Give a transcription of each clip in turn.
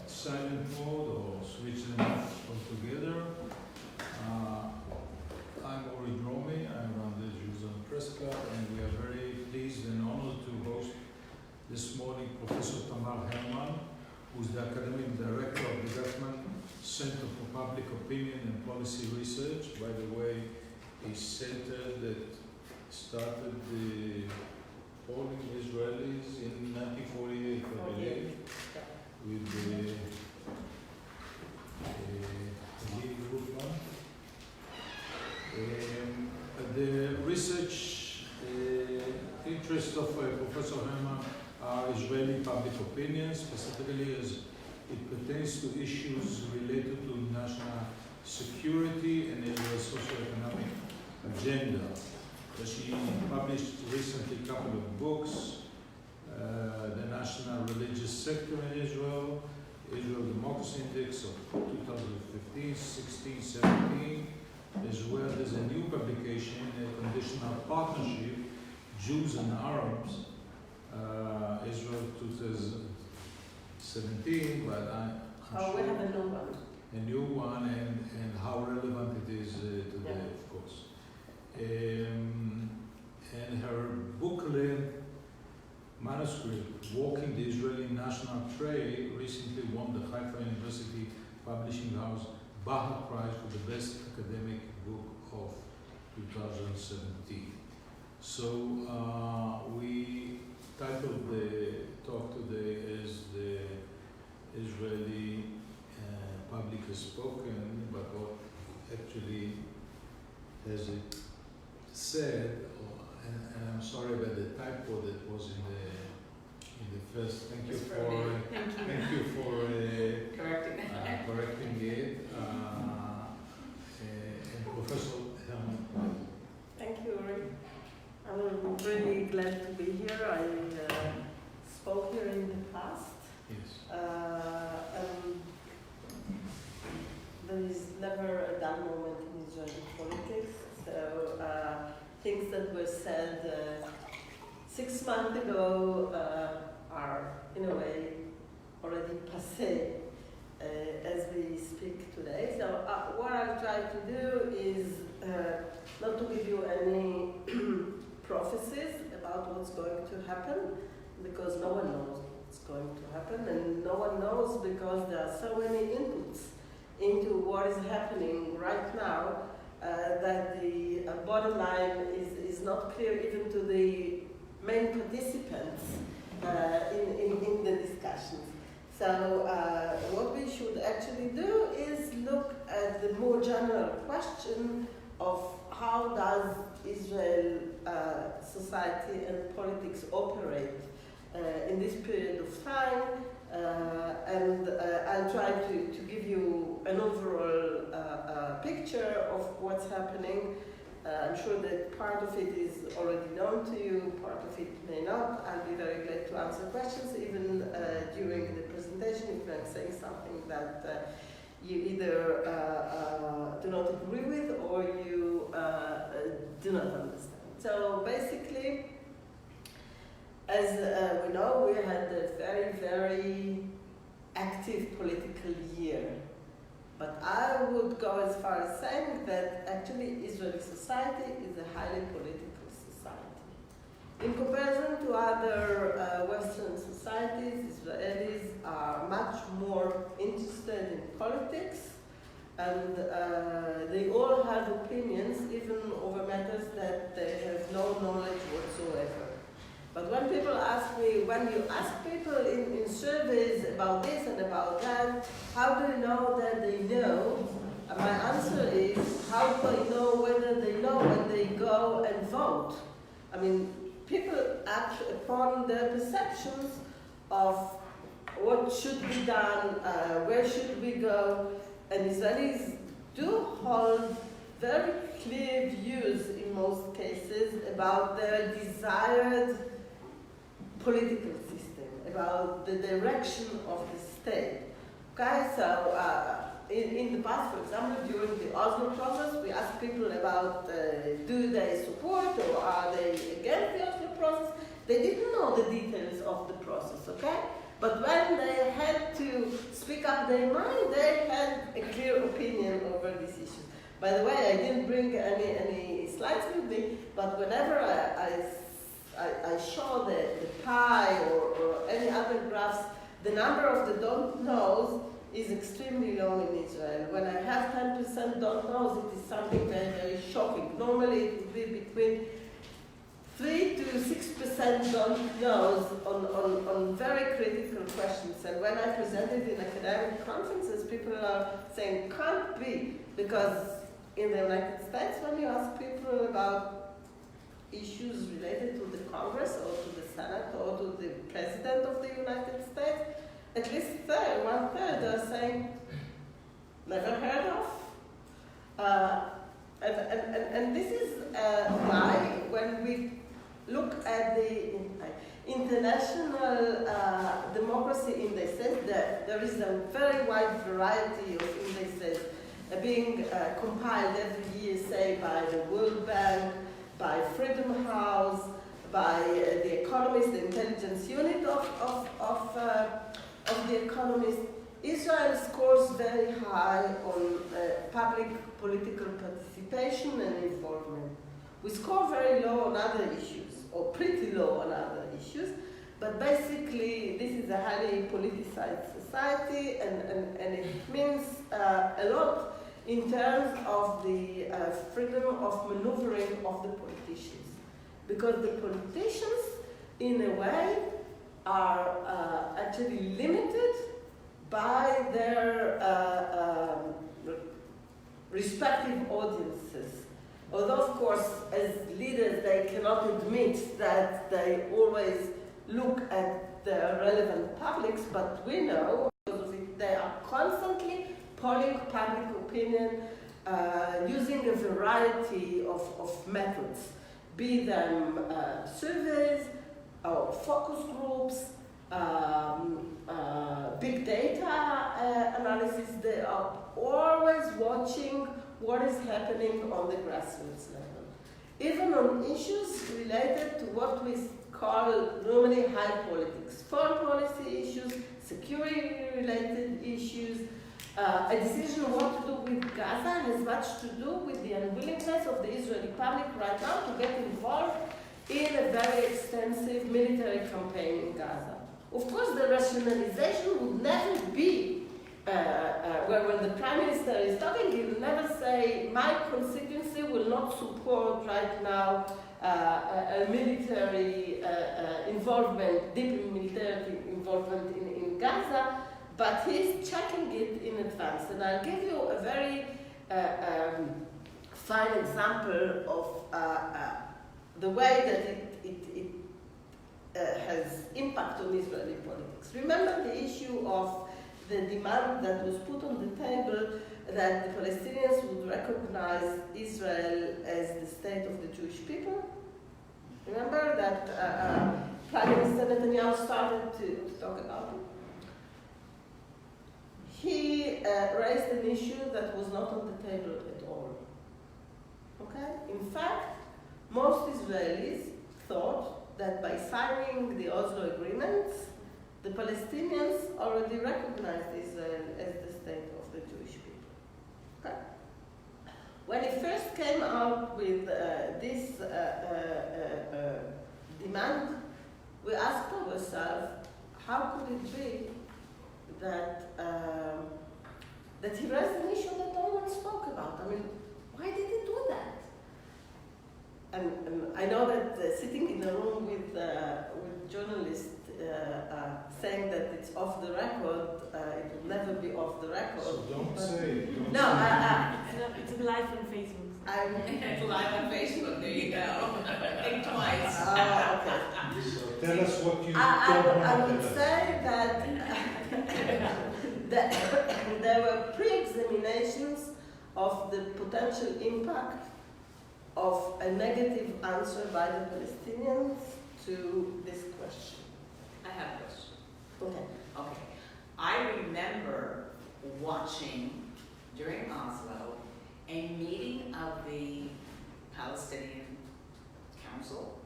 silent mode or switch them off altogether. I'm Ori Dromi, I run the Jerusalem Press Club, and we are very pleased and honored to host this morning Professor Tamar Hermann, who's the Academic Director of the Government Center for Public Opinion and Policy Research. By the way, a center that started the polling Israelis in 1948, I believe, with the Lee Groupman. The research interests of Professor Hermann are Israeli public opinion, specifically as it pertains to issues related to national security and Israel's socio-economic agenda. She published recently a couple of books, the National Religious Sector in Israel, Israel Democracy Index of 2015, 16, 17, as well as a new publication, a conditional partnership, Jews and Arabs, Israel 2017, but I'm sure we have a new one. A new one, and how relevant it is today, of course. And her book-length manuscript, Walking the Israeli National Trade, recently won the Haifa University Publishing House Baha Prize for the Best Academic Book of 2017. So we titled the talk today as the Israeli public has spoken, but what actually has it said, and I'm sorry about the typo that was in the first. Thank you for correcting it. And Professor Hermann. Thank you, Ori. I'm really glad to be here. I spoke here in the past. Yes. And there is never a dull moment in Israeli politics. So things that were said 6 months ago are, in a way, already passé as we speak today. So what I'll try to do is not to give you any prophecies about what's going to happen, because no one knows what's going to happen, and no one knows because there are so many inputs into what is happening right now that the bottom line is not clear even to the main participants in the discussions. So what we should actually do is look at the more general question of how does Israel society and politics operate in this period of time, and I'll try to give you an overall picture of what's happening. I'm sure that part of it is already known to you, part of it may not. I'll be very glad to answer questions, even during the presentation, if I'm saying something that you either do not agree with or you do not understand. So basically, as we know, we had a very, very active political year. But I would go as far as saying that actually Israeli society is a highly political society. In comparison to other Western societies, Israelis are much more interested in politics, and they all have opinions, even over matters that they have no knowledge whatsoever. But when people ask me, when you ask people in surveys about this and about that, how do you know that they know? My answer is, how do I know whether they know when they go and vote? I mean, people act upon their perceptions of what should be done, where should we go, and Israelis do hold very clear views in most cases about their desired political system, about the direction of the state. Okay, so in the past, for example, during the Oslo process, we asked people about do they support or are they against the Oslo process. They didn't know the details of the process, okay? But when they had to speak up their mind, they had a clear opinion over these issues. By the way, I didn't bring any slides with me, but whenever I show the pie or any other graphs, the number of the don't knows is extremely low in Israel. When I have 10% don't knows, it is something very, very shocking. Normally it would be between 3 to 6% don't knows on very critical questions. And when I presented in academic conferences, people are saying, can't be, because in the United States, when you ask people about issues related to the Congress or to the Senate or to the President of the United States, at least one-third are saying, never heard of. And this is why when we look at the international democracy indices, there is a very wide variety of indices being compiled every year, say, by the World Bank, by Freedom House, by the Economist, the intelligence unit of the Economist. Israel scores very high on public political participation and involvement. We score very low on other issues, or pretty low on other issues, but basically this is a highly politicized society, and it means a lot in terms of the freedom of maneuvering of the politicians. Because the politicians, in a way, are actually limited by their respective audiences. Although, of course, as leaders, they cannot admit that they always look at the relevant publics, but we know, because of it, they are constantly polling public opinion using a variety of methods, be them surveys, or focus groups, big data analysis. They are always watching what is happening on the grassroots level. Even on issues related to what we call normally high politics, foreign policy issues, security-related issues. A decision what to do with Gaza has much to do with the unwillingness of the Israeli public right now to get involved in a very extensive military campaign in Gaza. Of course, the rationalization would never be, when the Prime Minister is talking, he will never say, my constituency will not support right now a military involvement, deep military involvement in Gaza, but he's checking it in advance. And I'll give you a very fine example of the way that it has impact on Israeli politics. Remember the issue of the demand that was put on the table that the Palestinians would recognize Israel as the state of the Jewish people? Remember that Prime Minister Netanyahu started to talk about it? He raised an issue that was not on the table at all. Okay? In fact, most Israelis thought that by signing the Oslo agreements, the Palestinians already recognized Israel as the state of the Jewish people. Okay? When he first came out with this demand, we asked ourselves, how could it be that that he raised an issue that no one spoke about? I mean, why did he do that? And I know that sitting in a room with journalists saying that it's off the record, it will never be off the record. So don't say. Don't No, say. It's live on Facebook. It's live on Facebook, there you go. Think twice. Oh, okay. So tell us what you I don't want to would tell us. say that there were pre-examinations of the potential impact of a negative answer by the Palestinians to this question. I have a question. Okay. Okay. I remember watching during Oslo a meeting of the Palestinian Council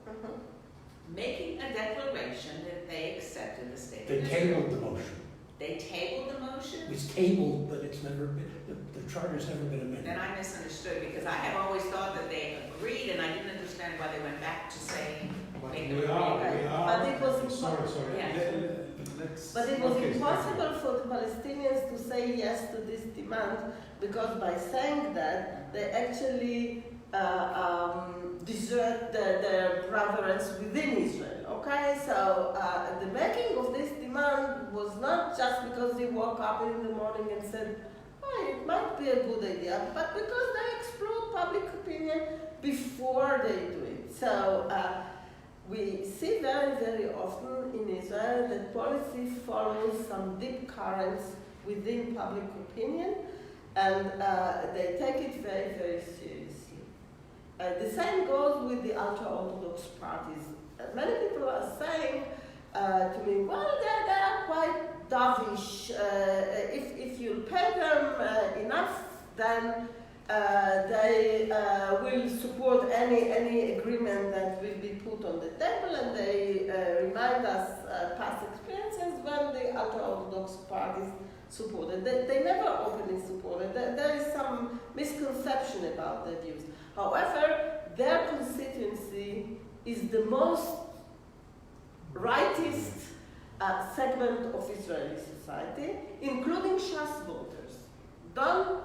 making a declaration that they accepted the state They tabled the motion. They tabled the motion? It was tabled, but it's never been, the charter's never been amended. Then I misunderstood, because I have always thought that they agreed, and I didn't understand why they went back to saying, But make we them are, agree. we But it was are, sorry. Yeah. Let's. But it was okay, impossible for the Palestinians to say yes to this demand, because by saying that, they actually desert their brothers within Israel. Okay, so the making of this demand was not just because they woke up in the morning and said, "Oh, it might be a good idea," but because they explored public opinion before they do it. So. We see very, very often in Israel that policy follows some deep currents within public opinion, and they take it very, very seriously. The same goes with the ultra-Orthodox parties. Many people are saying to me, well, they are quite dovish. If you pay them enough, then they will support any agreement that will be put on the table, and they remind us past experiences when the ultra-Orthodox parties supported. They never openly supported. There is some misconception about their views. However, their constituency is the most rightist segment of Israeli society, including Shas voters. Don't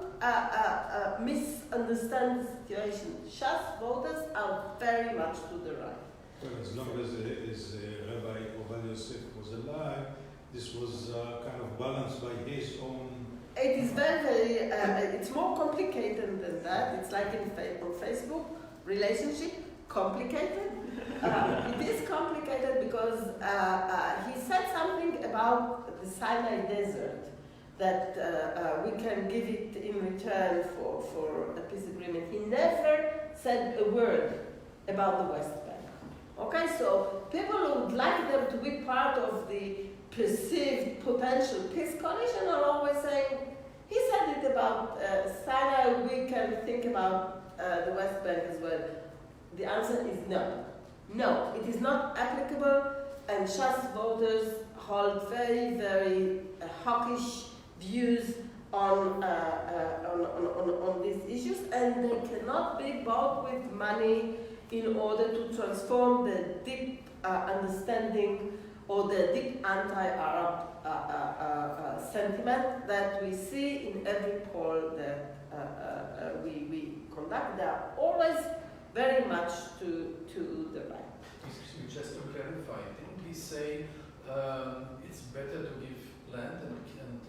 misunderstand the situation. Shas voters are very much to the right. Well, as long as Rabbi Ovadia Yosef was alive, this was kind of balanced by his own. It is very, it's more complicated than that. It's like on Facebook, relationship, complicated. It is complicated because he said something about the Sinai desert, that we can give it in return for a peace agreement. He never said a word about the West Bank. Okay, so people who would like them to be part of the perceived potential peace coalition are always saying, he said it about Sinai, we can think about the West Bank as well. The answer is no. No, it is not applicable, and Shas voters hold very, very hawkish views on these issues, and they cannot be bought with money in order to transform the deep understanding or the deep anti-Arab sentiment that we see in every poll that we conduct. They are always very much to the right. Just to clarify, didn't he say it's better to give land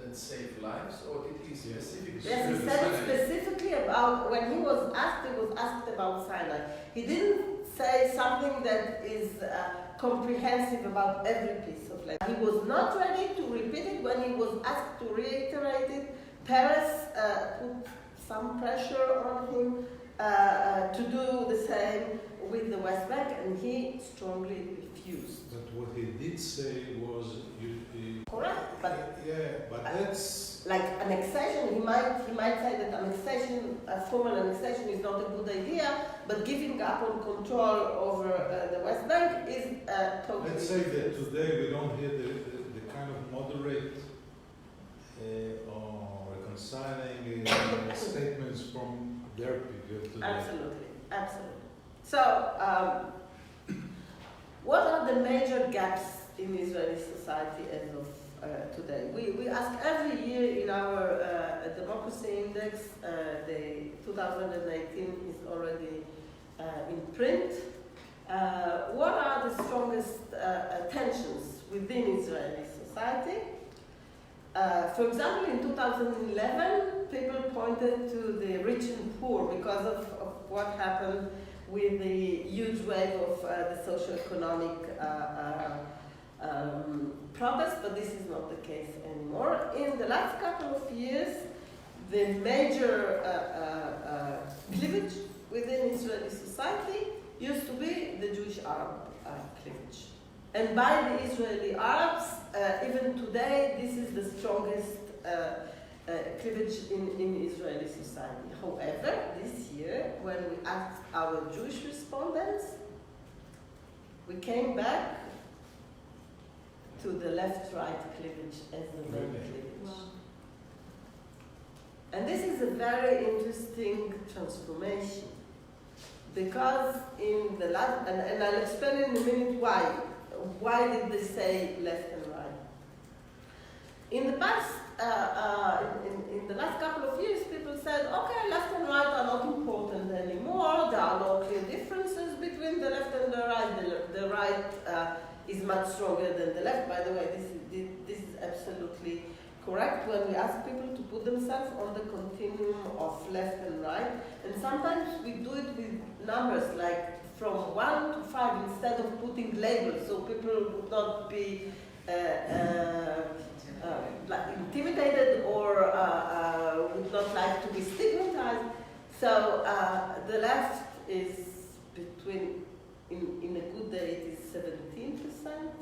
and save lives, or did he specifically? Yes, he said it specifically about, when he was asked about Sinai. He didn't say something that is comprehensive about every piece of land. He was not ready to repeat it when he was asked to reiterate it. Paris put some pressure on him to do the same with the West Bank, and he strongly refused. But what he did say was, Correct, but that's like annexation. He might say that annexation, formal annexation, is not a good idea, but giving up on control over the West Bank is totally. Let's say that today we don't hear the kind of moderate or reconciling statements from their people today. Absolutely. So, what are the major gaps in Israeli society as of today? We ask every year in our democracy index, the 2018 is already in print. What are the strongest tensions within Israeli society? For example, in 2011, people pointed to the rich and poor because of what happened with the huge wave of the socio-economic protest, but this is not the case anymore. In the last couple of years, the major cleavage within Israeli society used to be the Jewish-Arab cleavage. And by the Israeli Arabs, even today, this is the strongest cleavage in Israeli society. However, this year, when we asked our Jewish respondents, we came back to the left-right cleavage as the main Really? cleavage. And this is a very interesting transformation, because in the last, and I'll explain in a minute why. Why did they say left and right? In the past, in the last couple of years, people said, okay, left and right are not important anymore. There are no clear differences between the left and the right. The right is much stronger than the left. By the way, this is absolutely correct when we ask people to put themselves on the continuum of left and right. And sometimes we do it with numbers like from 1 to 5 instead of putting labels, so people would not be like intimidated or would not like to be stigmatized. So the left is between, in a good day, it is 17%,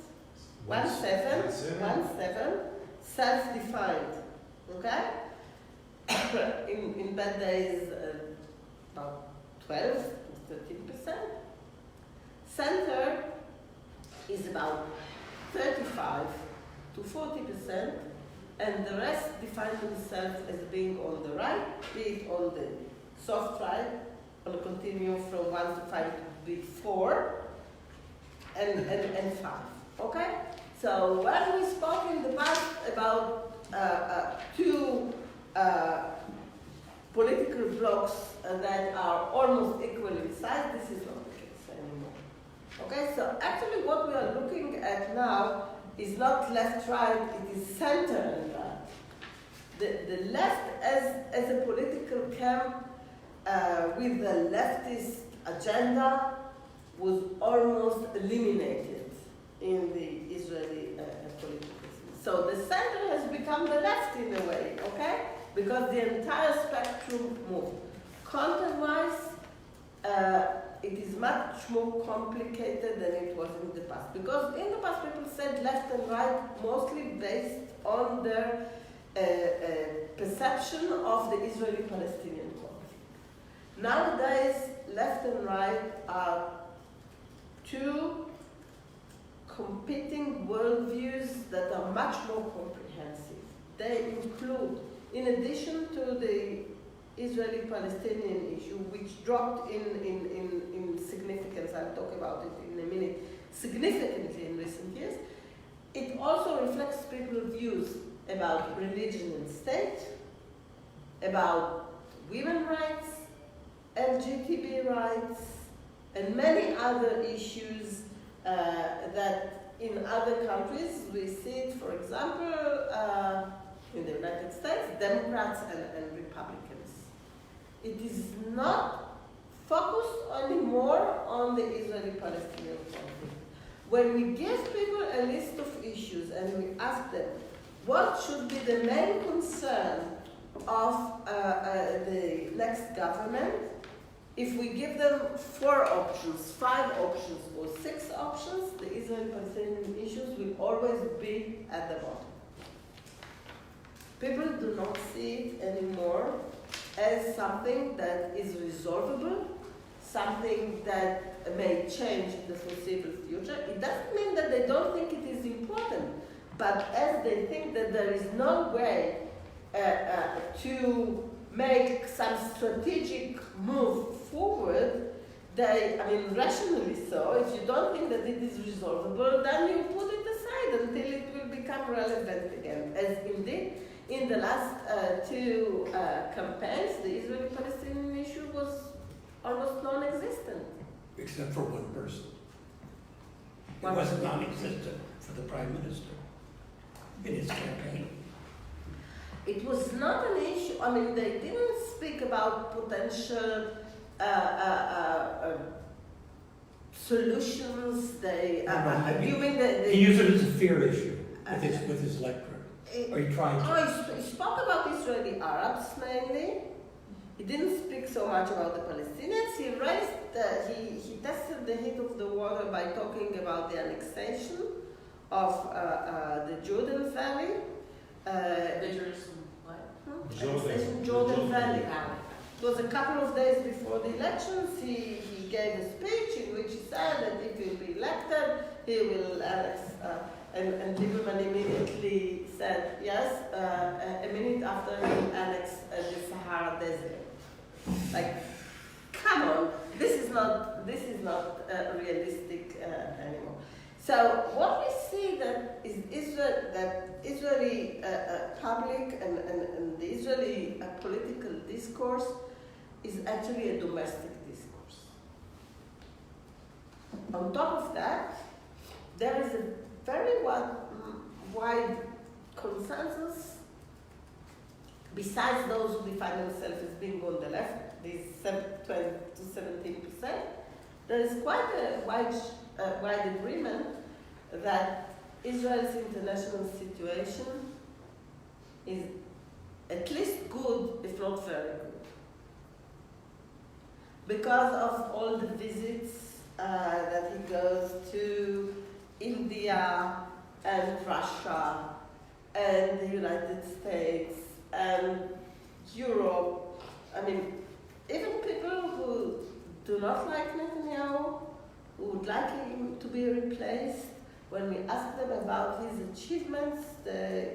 1/7, self-defined, okay? in bad days, about 12 to 13%. Center is about 35 to 40%, and the rest define themselves as being on the right, be it on the soft right, on a continuum from 1 to 5 to be 4, and 5, okay? So when we spoke in the past about two political blocks that are almost equal in size, this is not the case anymore. Okay, so actually what we are looking at now is not left-right, it is center and right. The left as a political camp with the leftist agenda was almost eliminated in the Israeli political system. So the center has become the left in a way, okay? Because the entire spectrum moved. Content-wise, it is much more complicated than it was in the past. Because in the past people said left and right mostly based on their perception of the Israeli-Palestinian conflict. Nowadays, left and right are two competing worldviews that are much more comprehensive. They include, in addition to the Israeli-Palestinian issue, which dropped in significance, I'll talk about it in a minute, significantly in recent years, it also reflects people's views about religion and state, about women's rights, LGBT rights, and many other issues that in other countries we see it, for example, in the United States, Democrats and Republicans. It is not focused anymore on the Israeli-Palestinian conflict. When we give people a list of issues and we ask them, what should be the main concern of the next government? If we give them 4 options, 5 options, or 6 options, the Israeli-Palestinian issues will always be at the bottom. People do not see it anymore as something that is resolvable, something that may change in the foreseeable future. It doesn't mean that they don't think it is important, but as they think that there is no way to make some strategic move forward, rationally so, if you don't think that it is resolvable, then you put it aside until it will become relevant again. As indeed, in the last 2 campaigns, the Israeli-Palestinian issue was almost non-existent. Except for one person. It One wasn't person. non-existent for the Prime Minister in his campaign. It was not an issue. They didn't speak about potential solutions. They you mean He used it as a fear issue with his electorate. Or he tried to. He spoke about Israeli Arabs mainly. He didn't speak so much about the Palestinians. He raised, he tested the heat of the water by talking about the annexation of the Jordan Valley. The Jerusalem, what? Jordan Valley. It was a couple of days before the elections. He gave a speech in which he said that if he will be elected, he will annex and Lieberman immediately said yes, a minute after he annexed the Sahara Desert. Like, come on, this is not realistic anymore. So what we see that is Israeli public and the Israeli political discourse is actually a domestic discourse. On top of that, there is a very wide consensus, besides those who define themselves as being on the left, these 12 to 17%, there is quite a wide agreement that Israel's international situation is at least good, if not very good. Because of all the visits that he goes to India and Russia and the United States and Europe. I mean, even people who do not like Netanyahu, who would like him to be replaced, when we ask them about his achievements, they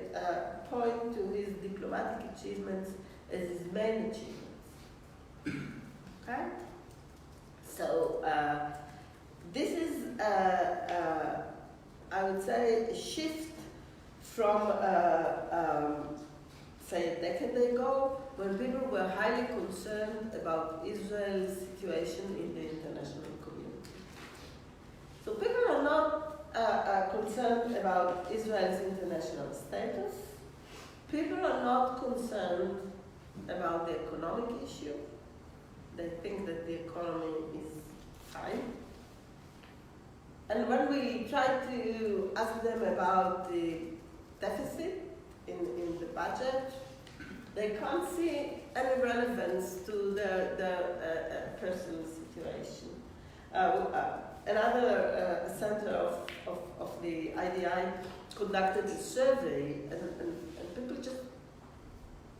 point to his diplomatic achievements as his main achievements. Okay? So this is, I would say, a shift from, say, a decade ago, when people were highly concerned about Israel's situation in the international community. So people are not concerned about Israel's international status. People are not concerned about the economic issue. They think that the economy is fine. And when we try to ask them about the deficit in the budget, they can't see any relevance to their personal situation. Another center of the IDI conducted a survey, and people just,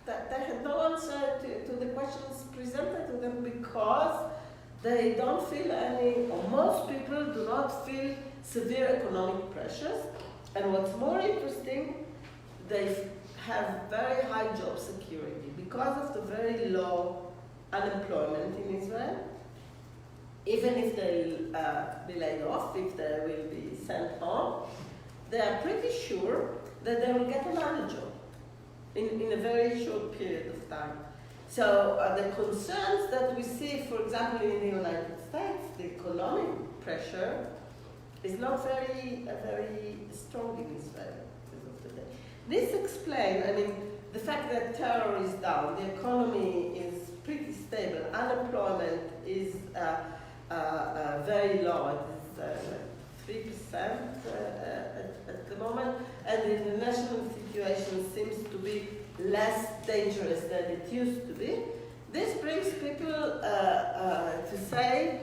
they had no answer to the questions presented to them because they don't feel any, or most people do not feel severe economic pressures. And what's more interesting, they have very high job security because of the very low unemployment in Israel. Even if they'll be laid off, if they will be sent home, they are pretty sure that they will get another job in a very short period of time. So the concerns that we see, for example, in the United States, the economic pressure is not very strong in Israel as of today. This explains, I mean, the fact that terror is down, the economy is pretty stable, unemployment is very low, it is 3% at the moment, and the international situation seems to be less dangerous than it used to be. This brings people to say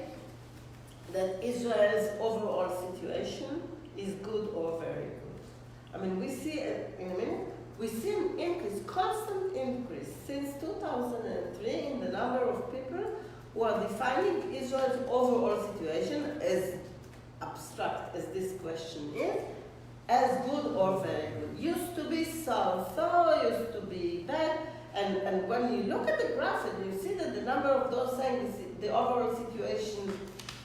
that Israel's overall situation is good or very good. I mean, we see, in a minute, we see an increase, constant increase since 2003 in the number of people who are defining Israel's overall situation, as abstract as this question is, as good or very good. Used to be so, used to be bad, and when you look at the graph and you see that the number of those saying the overall situation,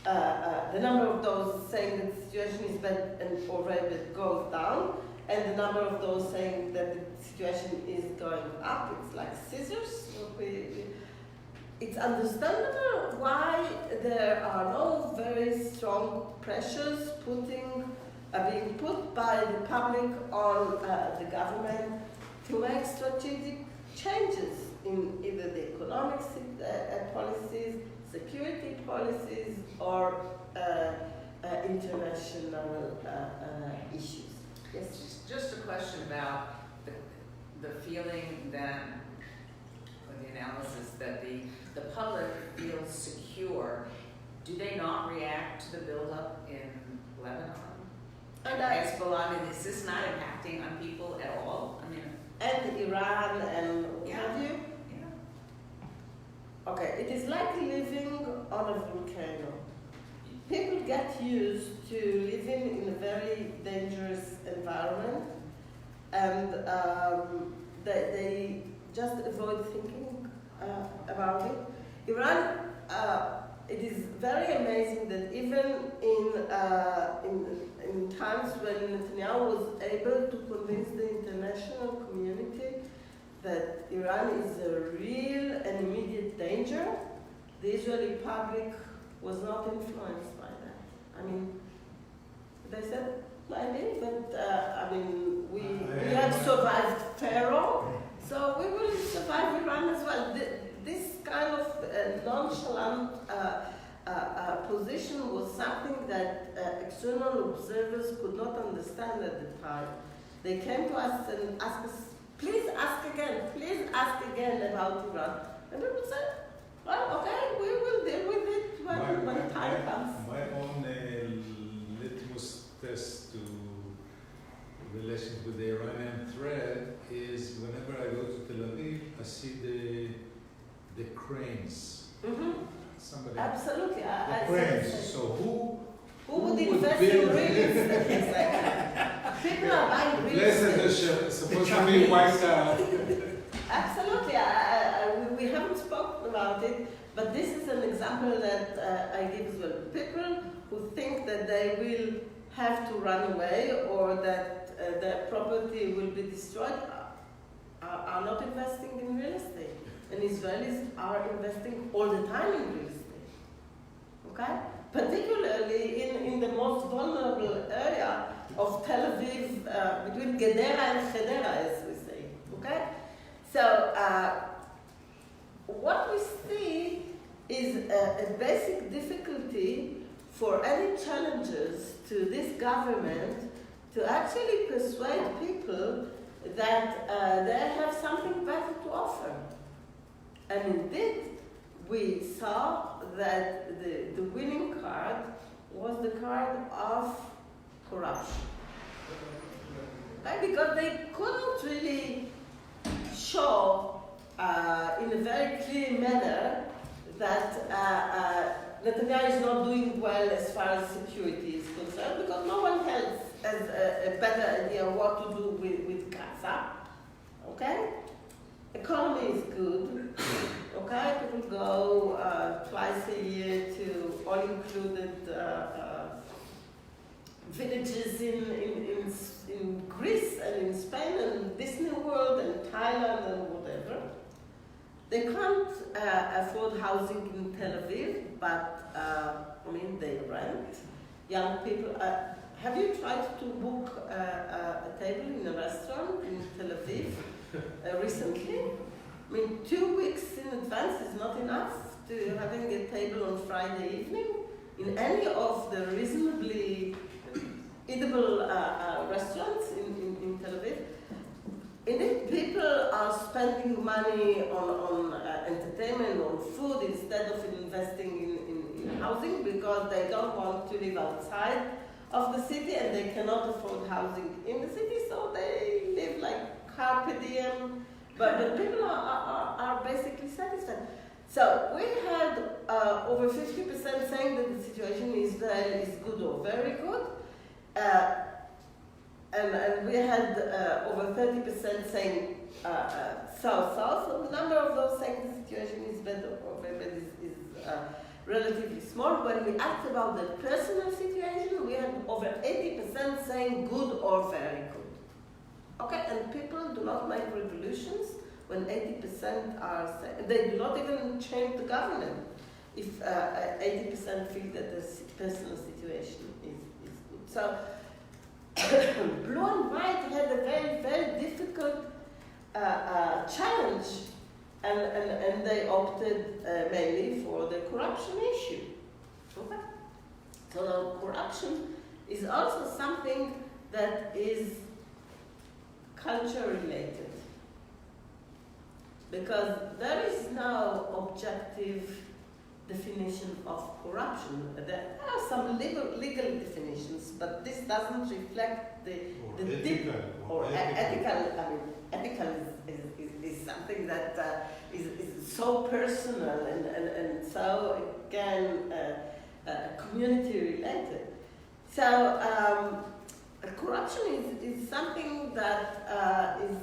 the number of those saying that the situation is bad and or very bad goes down, and the number of those saying that the situation is going up, it's like scissors. It's understandable why there are no very strong pressures being put by the public on the government to make strategic changes in either the economic policies, security policies, or international issues. Yes. Just a question about the feeling then, or the analysis that the public feels secure. Do they not react to the buildup in Lebanon? And Hezbollah, I mean, is this not impacting on people at all? I mean, and Iran and what have you? Yeah. Okay, it is like living on a volcano. people get used to living in a very dangerous environment, and they just avoid thinking about it. Iran, it is very amazing that even in times when Netanyahu was able to convince the international community that Iran is a real and immediate danger, the Israeli public was not influenced by that. I mean, they said, maybe, but I mean, we have survived Pharaoh, so we will survive Iran as well. This kind of nonchalant position was something that external observers could not understand at the time. They came to us and asked us, please ask again about Iran. And we would say, well, okay, we will deal with it when time comes. My own litmus test to relations with the Iranian threat is whenever I go to Tel Aviv, I see the cranes. Mm-hmm. Somebody. Absolutely. The cranes. So who would invest in build- real estate? Exactly. People are buying real Places that estate. are supposed to be wiped out. Absolutely. We haven't spoken about it, but this is an example that I give as well. People who think that they will have to run away or that their property will be destroyed are not investing in real estate. And Israelis are investing all the time in real estate. Okay? Particularly in the most vulnerable area of Tel Aviv, between Gedera and Hedera, as we say. Okay? So, what we see is a basic difficulty for any challengers to this government to actually persuade people that they have something better to offer. And indeed, we saw that the winning card was the card of corruption. Right? Because they couldn't really show in a very clear manner that Netanyahu is not doing well as far as security is concerned, because no one else has a better idea what to do with Gaza. Okay? Economy is good. Okay? People go twice a year to all-included villages in Greece and in Spain and Disney World and Thailand and whatever. They can't afford housing in Tel Aviv, but I mean they rent. Young people. Have you tried to book a table in a restaurant in Tel Aviv recently? I mean, 2 weeks in advance is not enough to having a table on Friday evening in any of the reasonably eatable restaurants in Tel Aviv. Indeed, people are spending money on entertainment, on food, instead of investing in housing, because they don't want to live outside of the city and they cannot afford housing in the city, so they live like carpe diem. But people are basically satisfied. So we had over 50% saying that the situation in Israel is good or very good. And we had over 30% saying so. So the number of those saying the situation is better or very bad is relatively small. When we asked about the personal situation, we had over 80% saying good or very good. Okay, and people do not make revolutions when 80% are saying, they do not even change the government if 80% feel that the personal situation is good. So Blue and White had a very, very difficult challenge, and they opted mainly for the corruption issue. Okay? So now corruption is also something that is culture related, because there is no objective definition of corruption. There are some legal definitions, but this doesn't reflect the deep or ethical. I mean, ethical is something that is so personal and so again community related. So corruption is something that is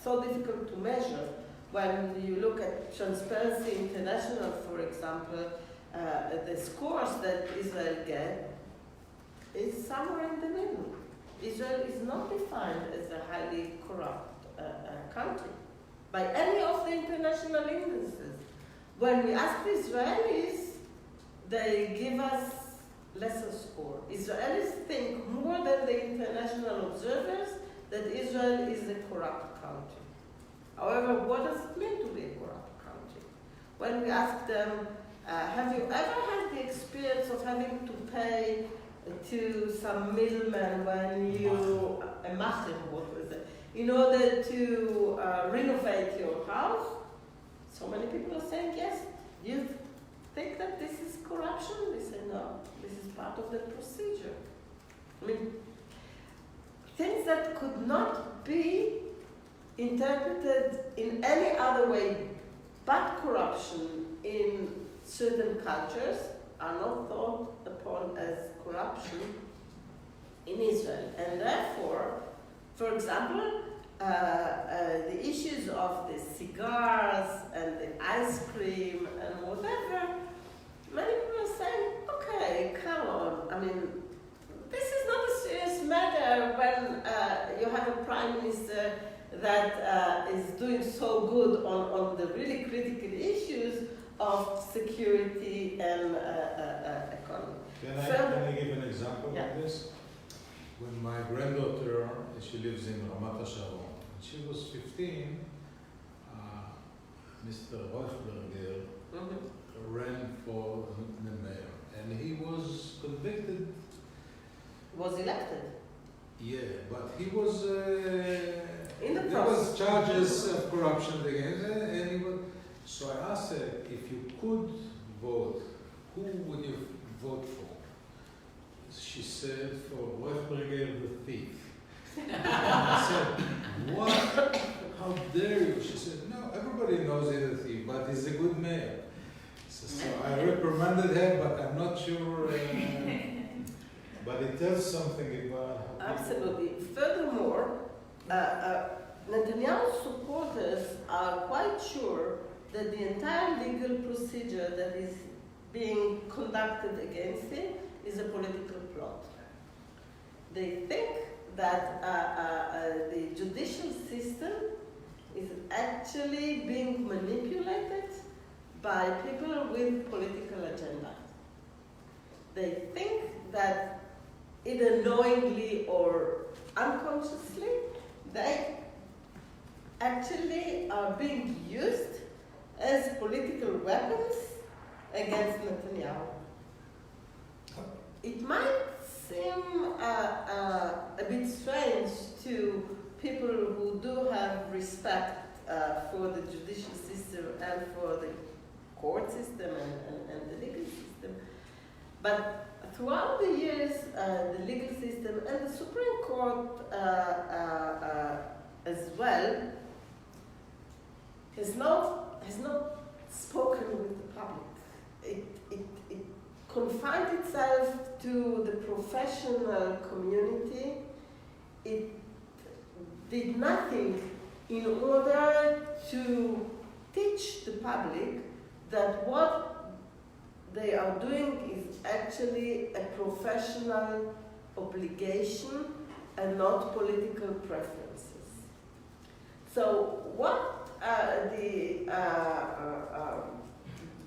so difficult to measure. When you look at Transparency International, for example, the scores that Israel gets is somewhere in the middle. Israel is not defined as a highly corrupt country by any of the international indices. When we ask the Israelis, they give us lesser score. Israelis think more than the international observers that Israel is a corrupt country. However, what does it mean to be a corrupt country? When we ask them, have you ever had the experience of having to pay to some middleman when you, a macher, what was it, in order to renovate your house? So many people are saying yes. You think that this is corruption? They say no, this is part of the procedure. I mean, things that could not be interpreted in any other way but corruption in certain cultures are not thought upon as corruption in Israel. And therefore, for example, the issues of the cigars and the ice cream and whatever, many people are saying, okay, come on. I mean, this is not a serious matter when you have a prime minister that is doing so good on the really critical issues of security and economy. Can I give an example of this? When my granddaughter, she lives in Ramat HaSharon, when she was 15, Mr. Rothberger ran for the mayor, and he was convicted. Was elected. Yeah, but he was in the there was charges of corruption against him, and he was. So I asked her, if you could vote, who would you vote for? She said, for Rothberger the thief. I said, what? How dare you? She said, no, everybody knows he's a thief, but he's a good mayor. So I reprimanded her, but I'm not sure. But it tells something about how absolutely. Furthermore, Netanyahu's supporters are quite sure that the entire legal procedure that is being conducted against him is a political plot. They think that the judicial system is actually being manipulated by people with political agendas. They think that either knowingly or unconsciously, they actually are being used as political weapons against Netanyahu. It might seem a bit strange to people who do have respect for the judicial system and for the court system and the legal system, but throughout the years, the legal system and the Supreme Court as well has not spoken with the public. It confined itself to the professional community. It did nothing in order to teach the public that what they are doing is actually a professional obligation and not political preferences. So what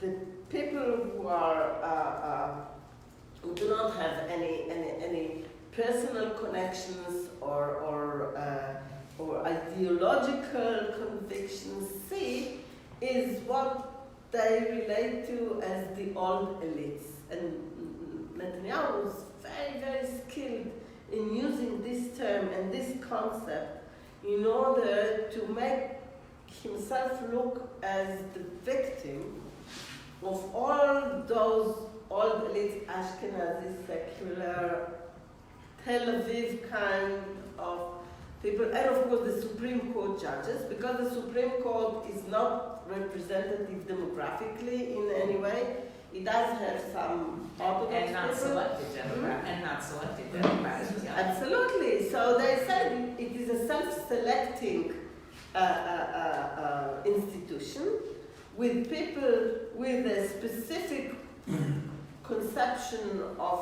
the people who do not have any personal connections or ideological convictions see is what they relate to as the old elites. And Netanyahu was very, very skilled in using this term and this concept in order to make himself look as the victim of all those old elites, Ashkenazi, secular, Tel Aviv kind of people, and of course the Supreme Court judges, because the Supreme Court is not representative demographically in any way. It does have some Orthodox And not people. selected Democrat, and not selected Democrats, yeah. Absolutely. So they said it is a self-selecting institution with people with a specific conception of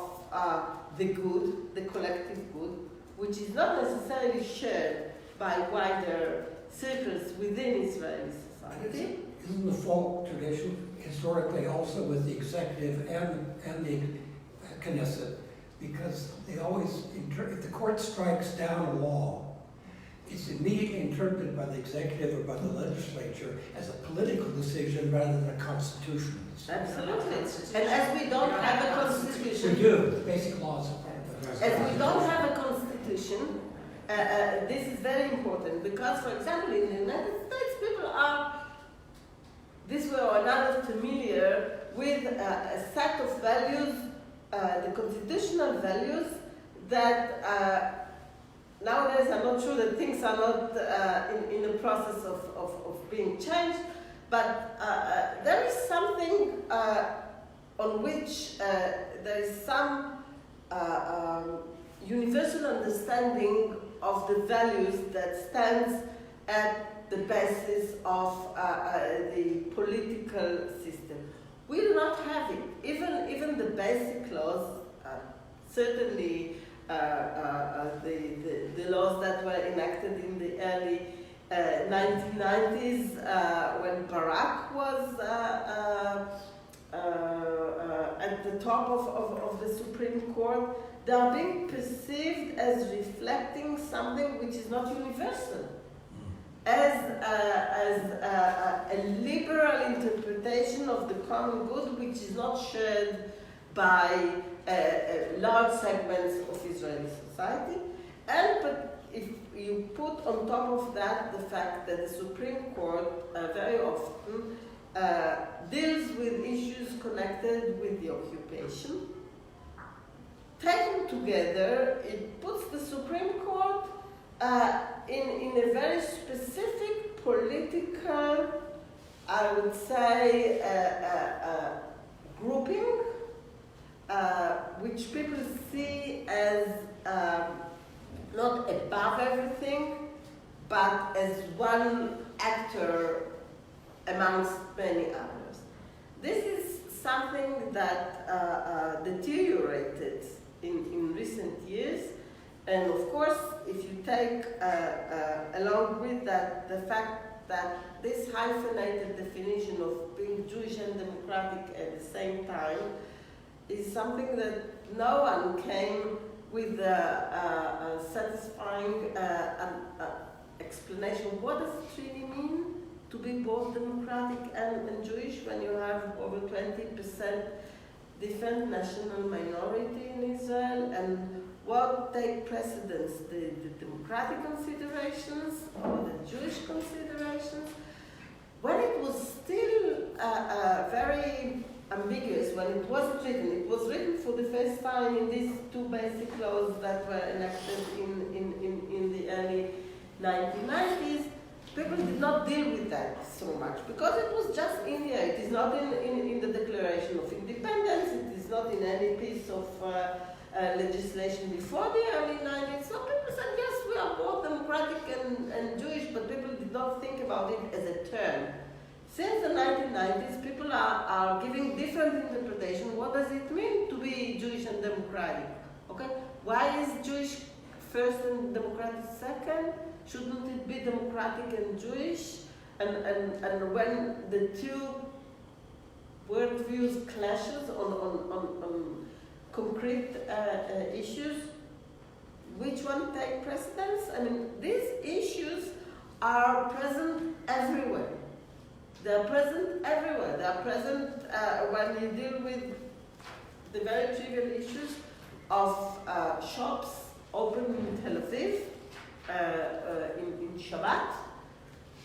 the good, the collective good, which is not necessarily shared by wider circles within Israeli society. Isn't the folk tradition historically also with the executive and the Knesset? Because they always, if the court strikes down a law, it's immediately interpreted by the executive or by the legislature as a political decision rather than a constitutional decision. Absolutely. And as we don't have a constitution, We do, the basic laws are part of it. as we don't have a constitution, this is very important because, for example, in the United States, people are this way or another familiar with a set of values, the constitutional values that nowadays I'm not sure that things are not in the process of being changed, but there is something on which there is some universal understanding of the values that stands at the basis of the political system. We do not have it. Even the basic laws, certainly the laws that were enacted in the early 1990s when Barack was at the top of the Supreme Court, they are being perceived as reflecting something which is not universal, as a liberal interpretation of the common good which is not shared by large segments of Israeli society. But if you put on top of that the fact that the Supreme Court very often deals with issues connected with the occupation, taken together, it puts the Supreme Court in a very specific political, I would say, grouping, which people see as not above everything, but as one actor amongst many others. This is something that deteriorated in recent years, and of course, if you take along with that the fact that this hyphenated definition of being Jewish and democratic at the same time is something that no one came with a satisfying explanation. What does it really mean to be both democratic and Jewish when you have over 20% different national minority in Israel? And what take precedence, the democratic considerations or the Jewish considerations? When it was still very ambiguous, when it was written for the first time in these two basic laws that were enacted in the early 1990s, people did not deal with that so much because it was just in the air. It is not in the Declaration of Independence, it is not in any piece of legislation before the early 90s. So people said, yes, we are both democratic and Jewish, but people did not think about it as a term. Since the 1990s, people are giving different interpretation. What does it mean to be Jewish and democratic? Okay, why is Jewish first and democratic second? Shouldn't it be democratic and Jewish? And when the two worldviews clashes on concrete issues, which one take precedence? I mean, these issues are present everywhere. They are present everywhere. They are present when you deal with the very trivial issues of shops open in Tel Aviv, in Shabbat.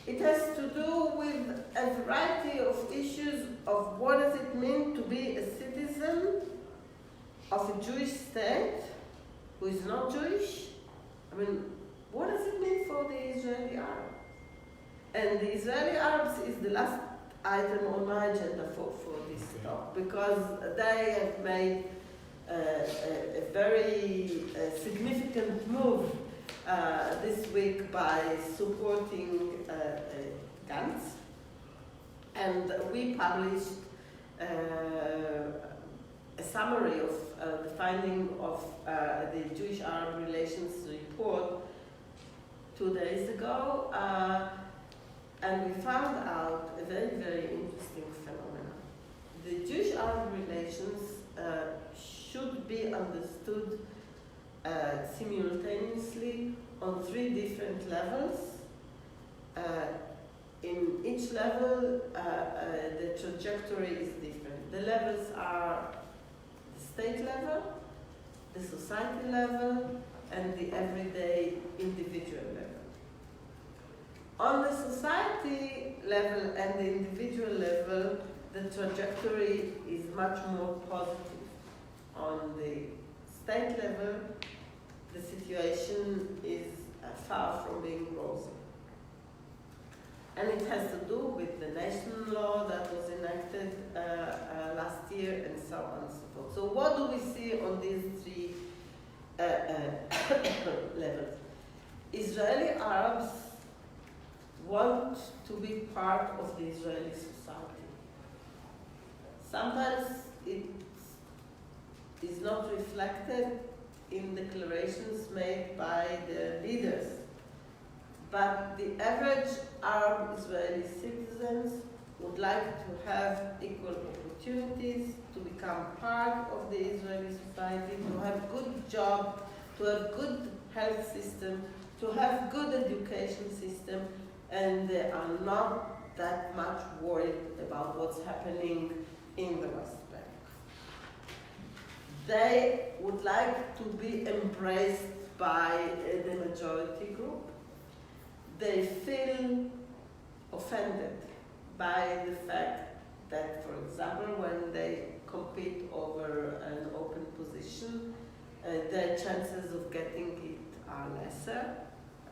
It has to do with a variety of issues of what does it mean to be a citizen of a Jewish state who is not Jewish. I mean, what does it mean for the Israeli Arab? And the Israeli Arabs is the last item on my agenda for this Okay. talk, because they have made a very significant move this week by supporting guns. And we published a summary of the finding of the Jewish-Arab Relations report 2 days ago, and we found out a very, very interesting phenomenon. The Jewish-Arab relations should be understood simultaneously on 3 different levels. In each level, the trajectory is different. The levels are the state level, the society level, and the everyday individual level. On the society level and the individual level, the trajectory is much more positive. On the state level, the situation is far from being rosy. And it has to do with the national law that was enacted last year and so on and so forth. So what do we see on these 3 levels? Israeli Arabs want to be part of the Israeli society. Sometimes it is not reflected in declarations made by the leaders. But the average Arab Israeli citizens would like to have equal opportunities, to become part of the Israeli society, to have good job, to have good health system, to have good education system, and they are not that much worried about what's happening in the West Bank. They would like to be embraced by the majority group. They feel offended by the fact that, for example, when they compete over an open position, their chances of getting it are lesser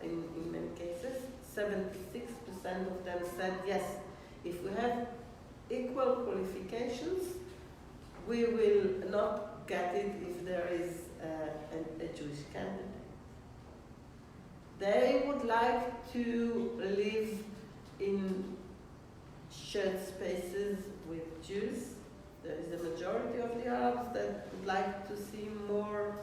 in many cases. 76% of them said, yes, if we have equal qualifications, we will not get it if there is a Jewish candidate. They would like to live in shared spaces with Jews. There is a majority of the Arabs that would like to see more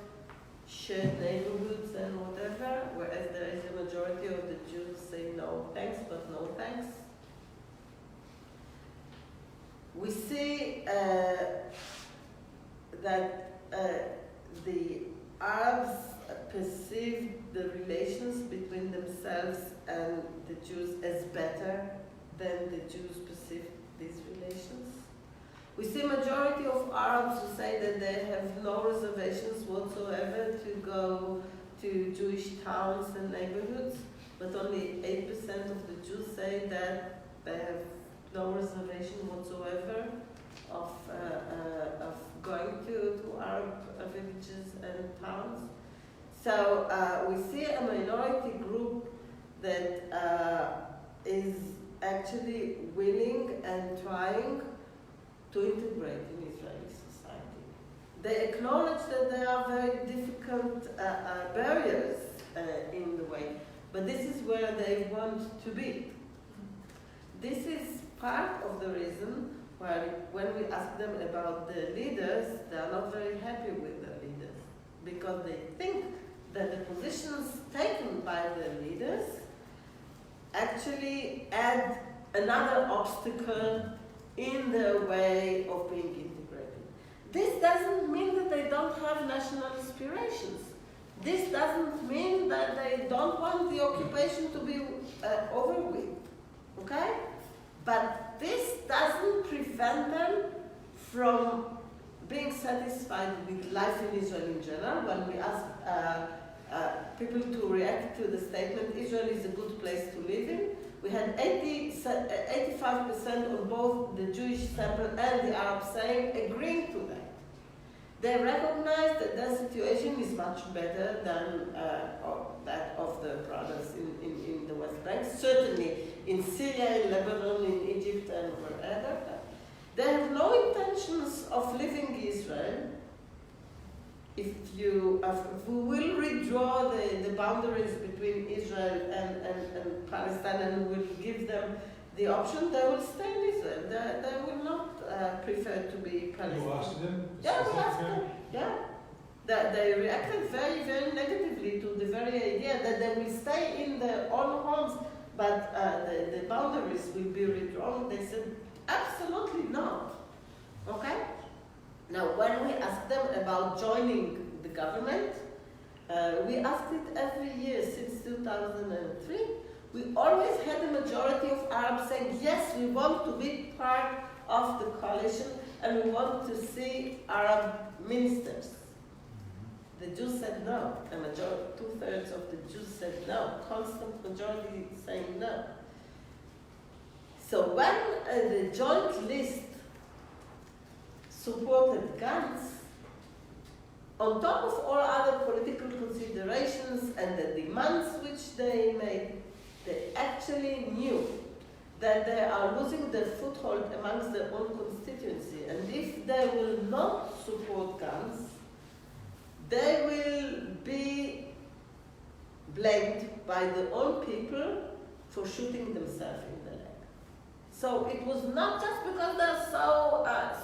shared neighborhoods and whatever, whereas there is a majority of the Jews say no thanks, but no thanks. We see that the Arabs perceive the relations between themselves and the Jews as better than the Jews perceive these relations. We see a majority of Arabs who say that they have no reservations whatsoever to go to Jewish towns and neighborhoods, but only 8% of the Jews say that they have no reservation whatsoever of going to Arab villages and towns. So we see a minority group that is actually willing and trying to integrate in Israeli society. They acknowledge that there are very difficult barriers in the way, but this is where they want to be. This is part of the reason why when we ask them about the leaders, they are not very happy with the leaders, because they think that the positions taken by the leaders actually add another obstacle in their way of being integrated. This doesn't mean that they don't have national aspirations. This doesn't mean that they don't want the occupation to be over with, okay? But this doesn't prevent them from being satisfied with life in Israel in general. When we ask people to react to the statement, Israel is a good place to live in, we had 85% of both the Jewish sample and the Arab saying agreeing to that. They recognize that their situation is much better than that of the brothers in the West Bank. Certainly in Syria, in Lebanon, in Egypt, Egypt and wherever. They have no intentions of leaving Israel. If we will redraw the boundaries between Israel and Palestine and will give them the option, they will stay in Israel. They will not prefer to be Palestinian. You asked them? Yeah, we asked them. Yeah. They reacted very, very negatively to the very idea that they will stay in their own homes, but the boundaries will be redrawn. They said, absolutely not. Okay? Now, when we ask them about joining the government, we asked it every year since 2003. We always had a majority of Arabs saying, yes, we want to be part of the coalition and we want to see Arab ministers. The Jews said no. A majority, 2/3 of the Jews said no. Constant majority saying no. So when the joint list supported guns, on top of all other political considerations and the demands which they made, they actually knew that they are losing their foothold amongst their own constituency. And if they will not support guns, they will be blamed by their own people for shooting themselves in the leg. So it was not just because they're so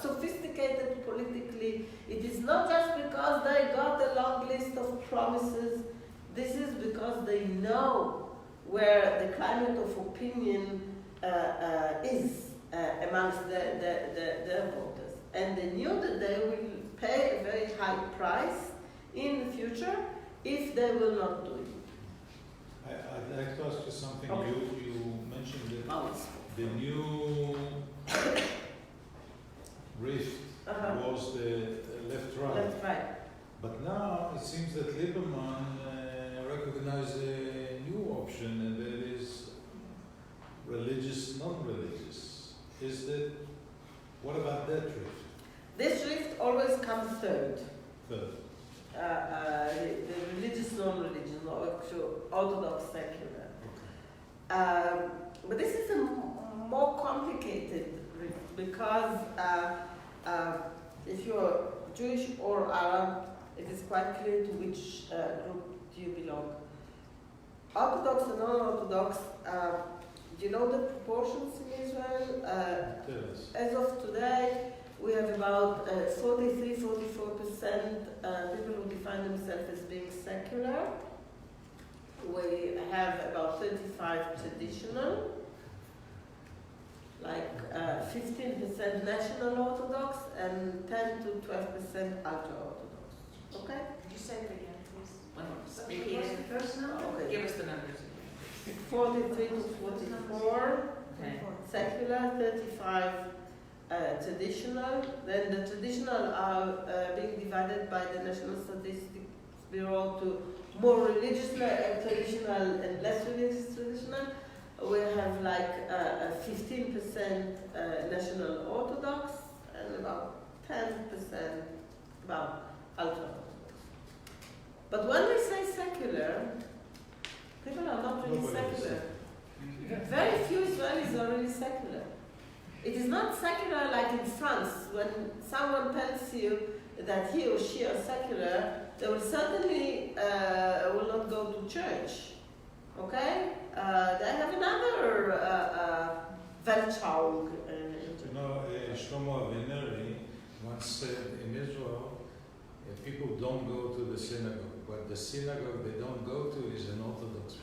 sophisticated politically, it is not just because they got a long list of promises, this is because they know where the climate of opinion is amongst their voters. And they knew that they will pay a very high price in the future if they will not do it. I'd like to ask you something. Okay. You mentioned that the new rift was the left-right. That's right. But now it seems that Lieberman recognized a new option, and that is religious, non-religious. What about that rift? This rift always comes third. Third. The religious, non-religious, orthodox, secular. Okay. But this is a more complicated rift because if you're Jewish or Arab, it is quite clear to which group do you belong. Orthodox and non-Orthodox, do you know the proportions in Israel? Tell us. As of today, we have about 43-44% people who define themselves as being secular. We have about 35 traditional, like 15% national Orthodox and 10 to 12% ultra-Orthodox. Okay? Could you say it again, please? Repeat it. The first number? Okay. Give us the numbers again. 43 to 44 Okay. secular, 35 traditional. Then the traditional are being divided by the National Statistics Bureau to more religious traditional and less religious traditional. We have like 15% National Orthodox and about 10% about ultra-Orthodox. But when we say secular, people are not really Nobody is secular. Very few Israelis are really secular. It is not secular like in France. When someone tells you that he or she are secular, they will certainly will not go to church. Okay? They have another Weltschauung. You know, Shlomo Avineri once said in Israel, people don't go to the synagogue, but the synagogue they don't go to is an Orthodox one.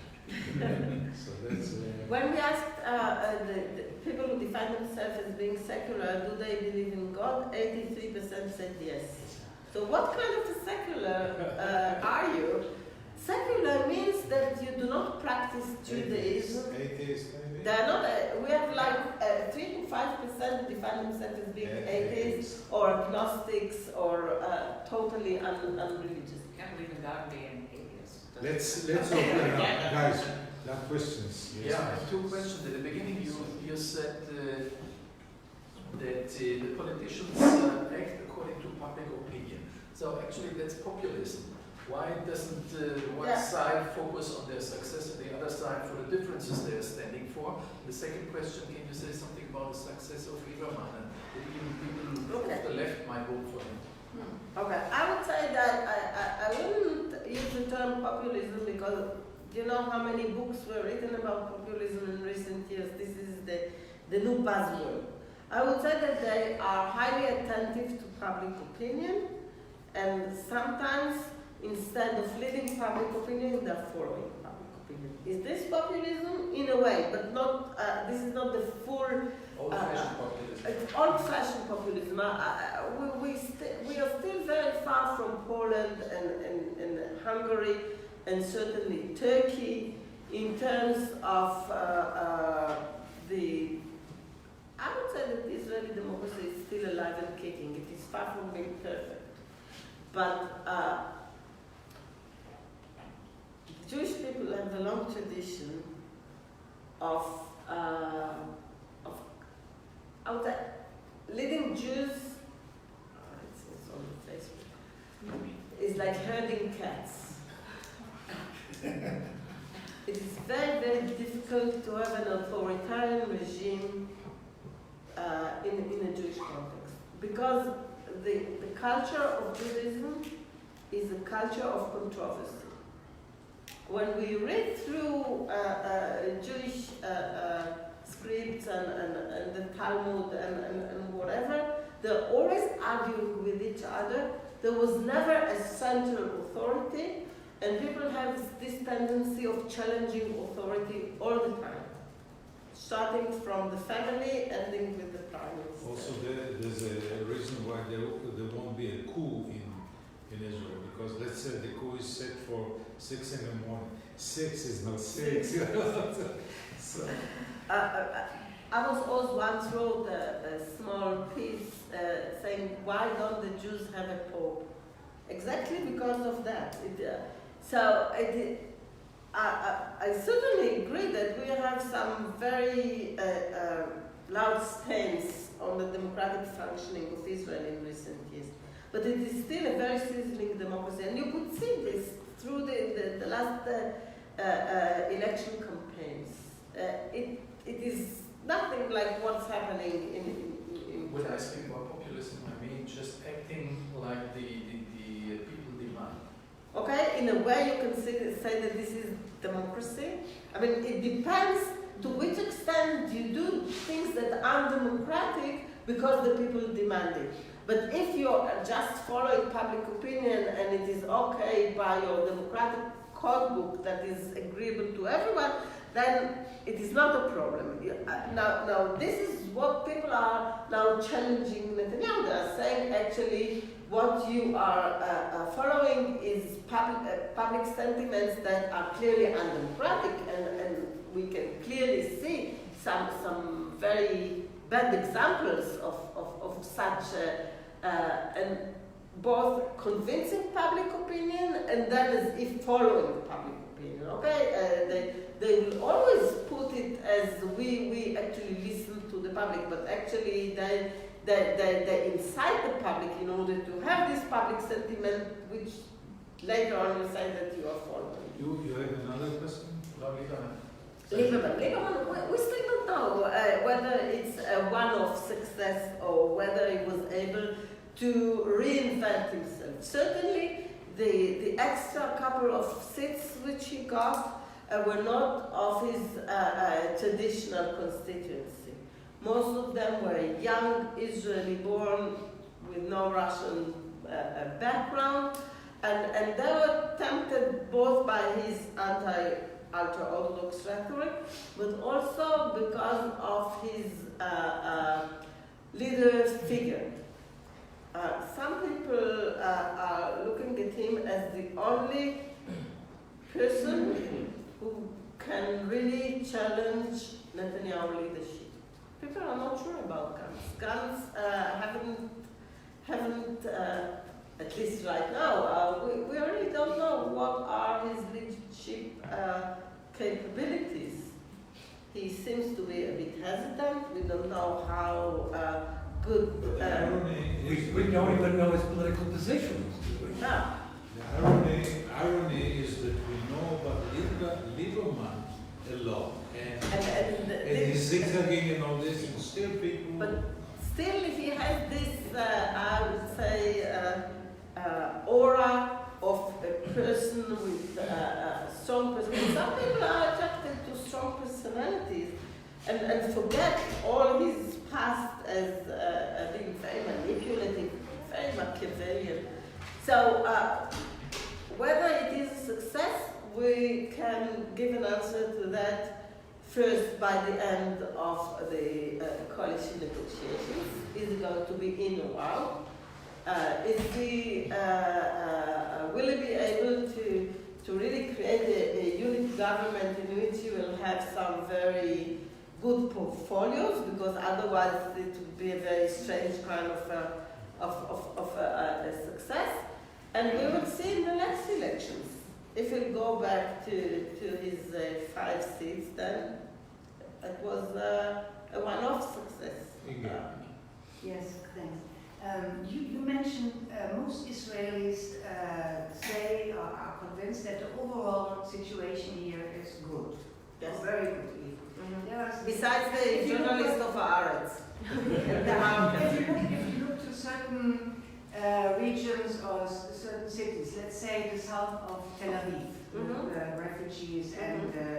So that's. When we asked the people who define themselves as being secular, do they believe in God? 83% said yes. So what kind of a secular are you? Secular means that you do not practice Judaism. Atheist, maybe? They are not. We have like 3 to 5% define themselves as being atheists or agnostics or totally unreligious. You can't believe in God and be an atheist. Let's open up, guys. There are questions. Yes. Yeah, I have 2 questions. At the beginning, you said that the politicians act according to public opinion. So actually, that's populism. Why doesn't one side focus on their success and the other side for the differences they are standing for? The second question, can you say something about the success of Hermann and that even people Okay. of the left might vote for him? Okay, I would say that I wouldn't use the term populism because you know how many books were written about populism in recent years. This is the new buzzword. I would say that they are highly attentive to public opinion, and sometimes instead of leading public opinion, they're following public opinion. Is this populism? In a way, but not. This is not the full. Old-fashioned populism. It's old-fashioned populism. We are still very far from Poland and Hungary and certainly Turkey in terms of the. I would say that Israeli democracy is still alive and kicking. It is far from being perfect, but Jewish people have a long tradition of I would say leading Jews. It's on the Facebook. Is like herding cats. It is very, very difficult to have an authoritarian regime in a Jewish context because the culture of Judaism is a culture of controversy. When we read through Jewish scripts and the Talmud and whatever, they're always arguing with each other. There was never a central authority, and people have this tendency of challenging authority all the time, starting from the family, ending with the prime minister. Also, there's a reason why there won't be a coup in Israel, because let's say the coup is set for 6 in the morning. 6 is not 6. So. Amos Oz once wrote a small piece saying, why don't the Jews have a pope? Exactly because of that. I certainly agree that we have some very loud stains on the democratic functioning of Israel in recent years. But it is still a very sizzling democracy, and you could see this through the last election campaigns. It is nothing like what's happening in When I speak about populism, I mean just acting like the people demand. Okay, in a way you can say that this is democracy. I mean, it depends to which extent you do things that are democratic because the people demand it. But if you're just following public opinion and it is okay by your democratic code book that is agreeable to everyone, then it is not a problem. Now this is what people are now challenging Netanyahu. They are saying actually what you are following is public sentiments that are clearly undemocratic, and we can clearly see some very bad examples of such and both convincing public opinion and then as if following public opinion. Okay, they will always put it as we actually listen to the public, but actually they incite the public in order to have this public sentiment, which later on you say that you are following. You have another question? Lieberman, we still don't know whether it's a one-off success or whether he was able to reinvent himself. Certainly, the extra couple of seats which he got were not of his traditional constituency. Most of them were young Israeli born with no Russian background, and they were tempted both by his ultra-Orthodox rhetoric, but also because of his leader figure. Some people are looking at him as the only person who can really challenge Netanyahu leadership. People are not sure about Gantz. Gantz haven't at least right now, we really don't know what are his leadership capabilities. He seems to be a bit hesitant. We don't know how good. We don't even know his political positions. No. The irony is that we know about Lieberman a lot. And And he's zigzagging and all this, and still people. But still, if he has this, I would say, aura of a person with a strong personality. Some people are attracted to strong personalities and forget all his past as being very manipulative, very Machiavellian. So, whether it is a success, we can give an answer to that first by the end of the coalition negotiations. Is it going to be in or out? Will he be able to really create a unit government in which you will have some very good portfolios? Because otherwise it would be a very strange kind of a success. And we will see in the next elections. If we go back to his 5 seats, then it was a one-off success. Yes, thanks. You mentioned most Israelis say or are convinced that the overall situation here is good. Yes. Or very good. Mm-hmm. Besides the journalist of Haaretz. If you look to certain regions or certain cities, let's say the south of Tel Aviv, the refugees and the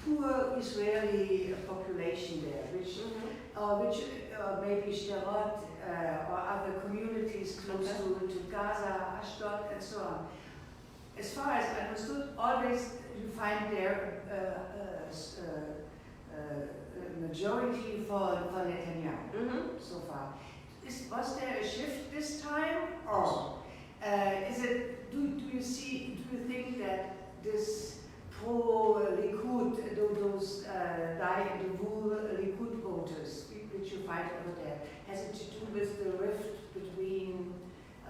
poor Israeli population there, which maybe Sderot or other communities close to Gaza, Ashdod, and so on. As far as I understood, always you find there a majority for Netanyahu so far. Was there a shift this time, or is it? Do you think that this pro-Likud, those Likud voters, which you find over there, has it to do with the rift between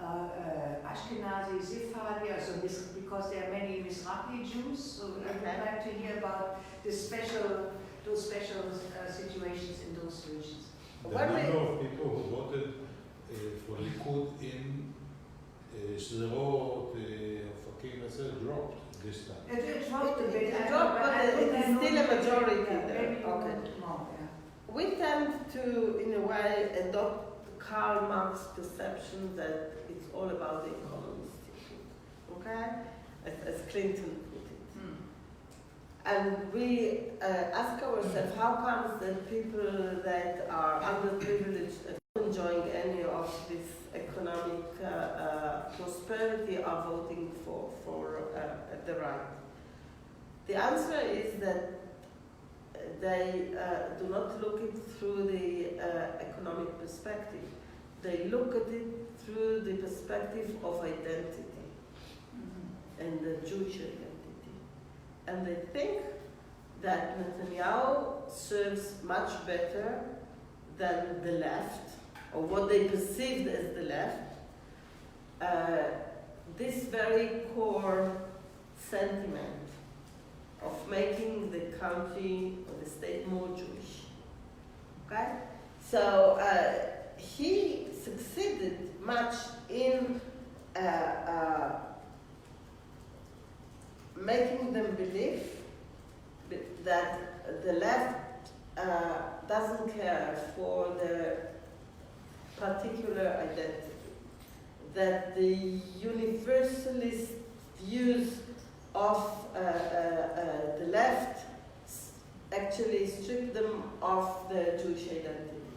Ashkenazi, Sephardi, because there are many Mizrahi Jews? So I would like to hear about those special situations in those regions. The number of people who voted for Likud in Sderot, Ofakim, etc., dropped this time. It dropped a bit. It dropped, but it's still a majority there. Maybe Okay. more, yeah. We tend to, in a way, adopt Karl Marx's perception that it's all about the economy. Okay? As Clinton put it. And we ask ourselves, how comes that people that are underprivileged and not enjoying any of this economic prosperity are voting for the right? The answer is that they do not look it through the economic perspective. They look at it through the perspective of identity and the Jewish identity. And they think that Netanyahu serves much better than the left, or what they perceived as the left, this very core sentiment of making the country or the state more Jewish. Okay? So he succeeded much in making them believe that the left doesn't care for their particular identity, that the universalist views of the left actually strip them of their Jewish identity.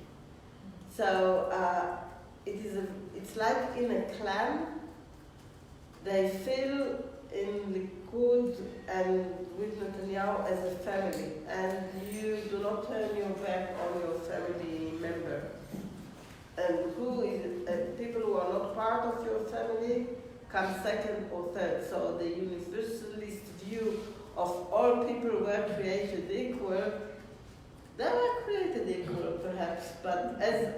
So it's like in a clan, they feel in Likud and with Netanyahu as a family, and you do not turn your back on your family member. And people who are not part of your family come second or third. So the universalist view of all people were created equal, they were created equal perhaps, but as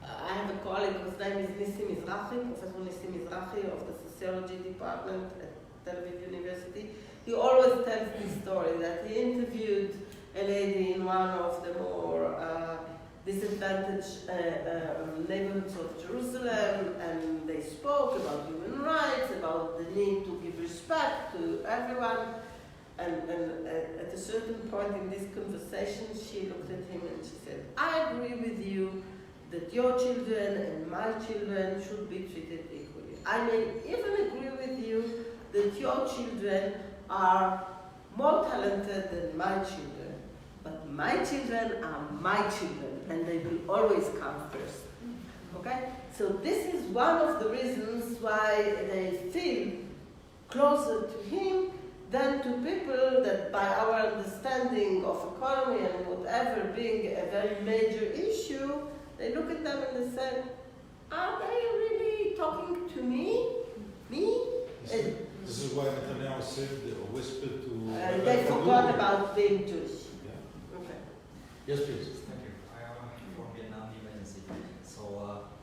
I have a colleague whose name is Nissim Mizrahi, Professor Nissim Mizrahi of the Sociology Department at Tel Aviv University. He always tells this story that he interviewed a lady in one of the more disadvantaged neighborhoods of Jerusalem, and they spoke about human rights, about the need to give respect to everyone. And at a certain point in this conversation, she looked at him and she said, I agree with you that your children and my children should be treated equally. I may even agree with you that your children are more talented than my children, but my children are my children, and they will always come first. Okay? So this is one of the reasons why they feel closer to him than to people that by our understanding of economy and whatever being a very major issue, they look at them and they say, are they really talking to me? Me? This is why Netanyahu said or whispered to... They forgot about being Jewish. Yeah. Okay. Yes, please. Thank you. I am from Vietnam emergency. So,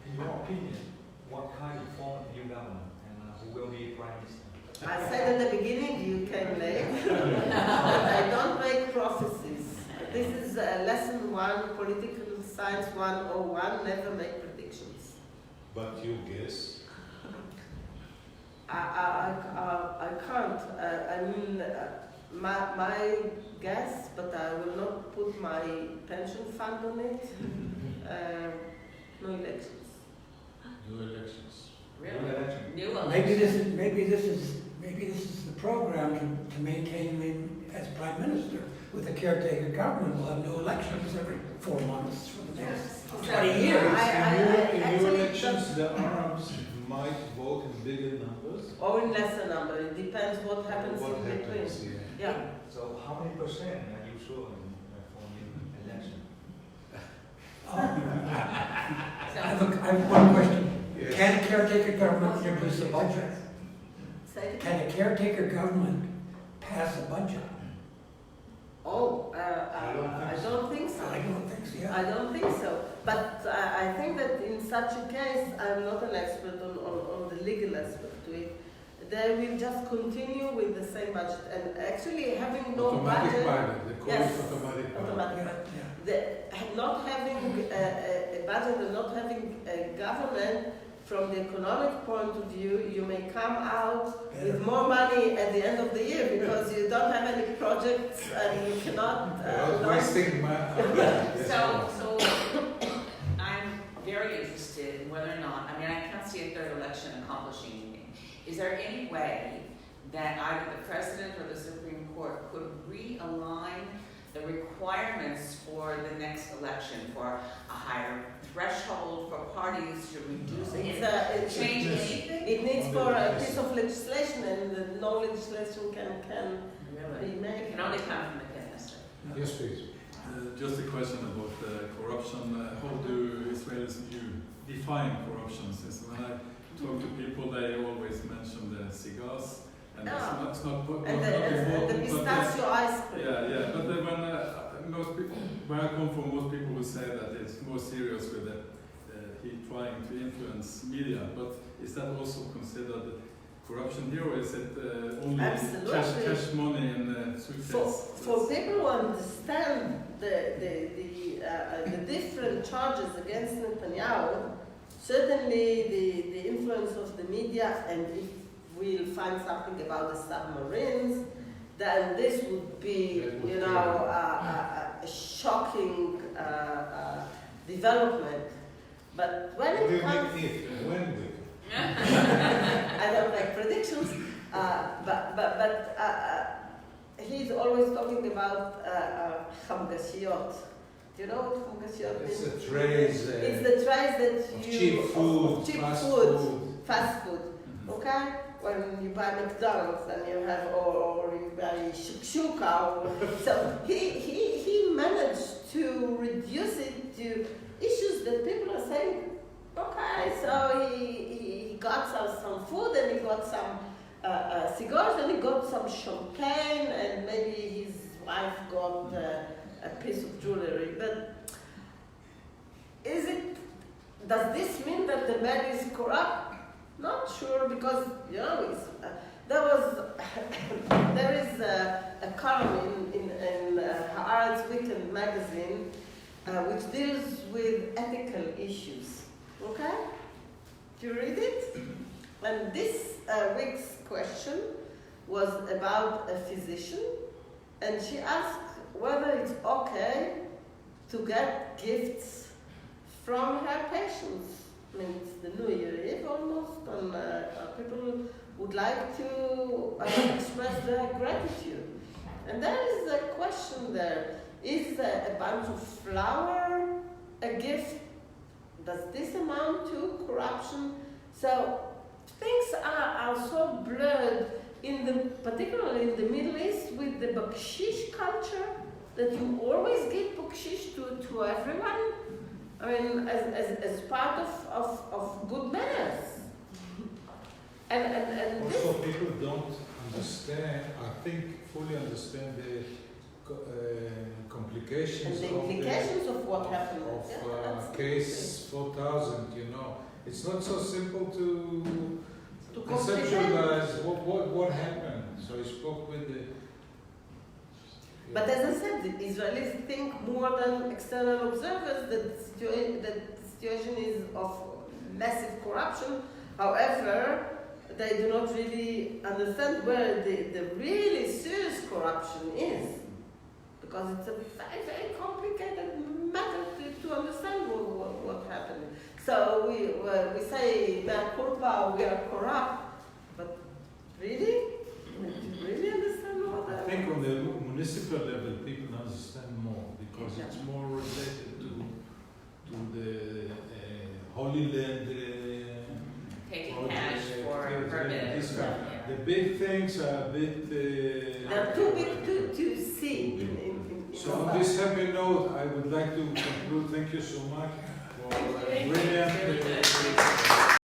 in your opinion, what kind of form new government and who will be prime minister? I said at the beginning, you came late. I don't make prophecies. This is lesson 1, political science 101, never make predictions. But you guess? I can't. I mean, my guess, but I will not put my pension fund on it. No elections. New elections. Really? New election. New election. Maybe this is the program to maintain him as prime minister. With a caretaker government, we'll have new elections every 4 months for the next 20 years. In new elections, the Arabs might vote in bigger numbers. Or in lesser number. It depends what happens What in between. happens, yeah. Yeah. So, how many percent are you sure for new election? I have one question. Yes. Can a caretaker government introduce a budget? Say it again. Can a caretaker government pass a budget? Oh, I don't think so. I don't think so, yeah. I don't think so. But I think that in such a case, I'm not an expert on the legal aspect to it. They will just continue with the same budget. And actually having no Automatic budget... budget. They call Yes, it automatic budget. automatic Yeah, budget. yeah. Not having a budget and not having a government, from the economic point of view, you may come out with more money at the end of the year because you don't have any projects and you cannot... wasting money. Yes, So I'm very interested in whether or not, I mean, I can't see a third election accomplishing anything. Is there any way that either the President or the Supreme Court could realign the requirements for the next election for a higher threshold for parties to reduce it? Change anything? It needs for a piece of legislation, and no legislation can Really? be It made. can only come from the Knesset. Yes, please. Just a question about corruption. How do Israelis define corruption? Since when I talk to people, they always mention the cigars, and it's not And the important, pistachio ice cream. yeah. But then when most people, where I come from, most people will say that it's more serious with he trying to influence media. But is that also considered corruption here, or is it only cash money in suitcase? For people who understand the different charges against Netanyahu, certainly the influence of the media, and if we'll find something about the submarines, then this would be, a shocking development. But when it comes... I don't make predictions, but he's always talking about hamgashiyot. Do you know what hamgashiyot is? It's the trays. It's the trays that of you... cheap food, fast food. Okay? When you buy McDonald's and you have, or you buy shakshuka, so he managed to reduce it to issues that people are saying, okay, so he got some food and he got some cigars and he got some champagne and maybe his wife got a piece of jewelry. But does this mean that the man is corrupt? Not sure, because there is a column in Haaretz Weekend magazine which deals with ethical issues. Okay? Do you read it? And this week's question was about a physician and she asked whether it's okay to get gifts from her patients. I mean, it's the New Year Eve almost, and people would like to express their gratitude. And there is a question there. Is a bunch of flour a gift? Does this amount to corruption? So things are so blurred, particularly in the Middle East, with the bakshish culture, that you always give bakshish to everyone. I mean, as part of good manners. And Also, people don't understand, I think, fully understand the complications and the implications of what happened. of Yeah, absolutely. case 4000, you know. It's not so simple to comprehend. conceptualize what happened. So I spoke with the... But as I said, the Israelis think more than external observers that the situation is of massive corruption. However, they do not really understand where the really serious corruption is. Because it's a very, very complicated matter to understand what happened. So we say, mea culpa, we are corrupt, but really? Do you really understand what I think on the municipal level, people understand more because it's more related to the Holy Land. Taking cash for a permit. This kind. The big things are a bit. They're too big to see. So on this happy note, I would like to conclude. Thank you so much for brilliant.